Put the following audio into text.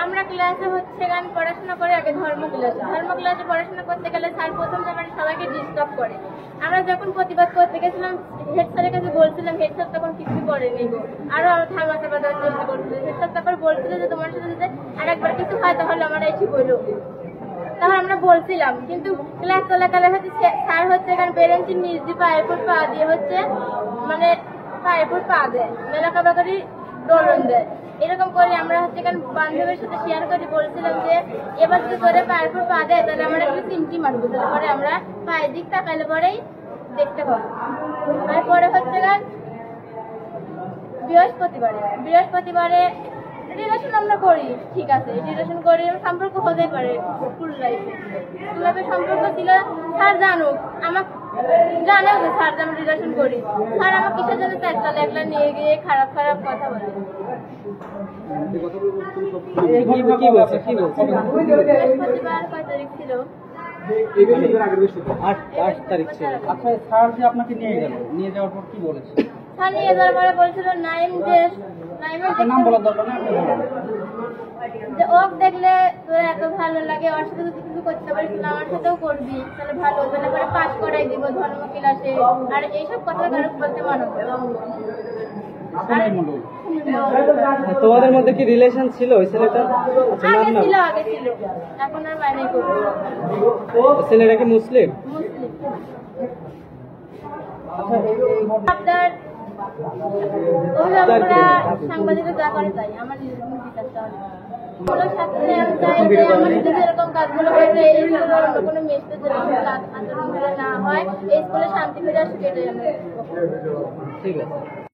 আমরা ক্লাসে হচ্ছে গান পড়াশোনা করে আগে ধর্ম ক্লাসে পড়াশোনা করতে গেলে স্যার প্রথম মানে সবাইকে ডিস্টার্ব করে। আমরা যখন প্রতিবাদ করতে গেছিলাম হেড স্যারের কাছে বলছিলাম, হেড স্যার তখন কিছু করেনি গো, আরো থামা চাপা দেওয়ার চেষ্টা করছিল। হেড স্যার তারপর বলছিল যে তোমার সাথে যদি আর একবার কিছু হয় তাহলে আমরা এসে বলবো। তখন আমরা বলছিলাম, কিন্তু ক্লাস চলাকালে হচ্ছে স্যার হচ্ছে এখানে পেরেন্টসের নিজ দিয়ে পায়ের উপর পা দিয়ে হচ্ছে মানে পায়ের উপর পা দেয়, মেলাকাবা করে ডলন দেয়। এরকম করে আমরা হচ্ছে এখানে বান্ধবীর সাথে শেয়ার করে বলছিলাম যে এবার যদি তোরে পায়ের উপর পা দেয় তাহলে আমরা একটু চিমটি মারবো, তারপরে আমরা পায়ের দিক তাকাইলে পরেই দেখতে পাবো। তারপরে হচ্ছে গান বৃহস্পতিবারে রিলেশন আমরা করি, ঠিক আছে, রিলেশন করি, সম্পর্ক হতে পারে স্কুল লাইফে। কিভাবে সম্পর্ক ছিল স্যার জানুক, আমাকে জানেও যে স্যার যে আমরা রিলেশন করি। স্যার আমার কিসের জন্য চারটা লেখলা নিয়ে গিয়ে খারাপ খারাপ কথা বলে। বৃহস্পতিবার কয় তারিখ ছিল? 8 তারিখ ছিল। আচ্ছা, স্যার যে আপনাকে নিয়ে যাওয়ার পর কি বলেছে? স্যার নিয়ে যাওয়ার পরে বলছিল নাইমের নাম বলার দরকার না, যে ওক দেখলে তোর এত ভালো লাগে, ওর সাথে যদি কিছু করতে পারিস না আমার সাথেও করবি তাহলে ভালো, তাহলে পরে পাস করাই দিব ধর্ম ক্লাসে। আর এইসব কথা কারো বলতে মানো। তোমাদের মধ্যে কি রিলেশন ছিল ওই ছেলেটা? আগে ছিল, এখন আর মানে করবো। ছেলেটা কি মুসলিম? আপনার সাংবাদিকরা যা করে তাই আমার বিচারটা হবে। কোনো ছাত্রী আমি চাই যে আমার যদি এরকম কাজগুলো করবে, এই স্কুলের অন্য কোনো মেসে যেরকম আচরণগুলো না হয়, এই স্কুলে শান্তি ফিরে আসুক, এটাই আমি। ঠিক আছে।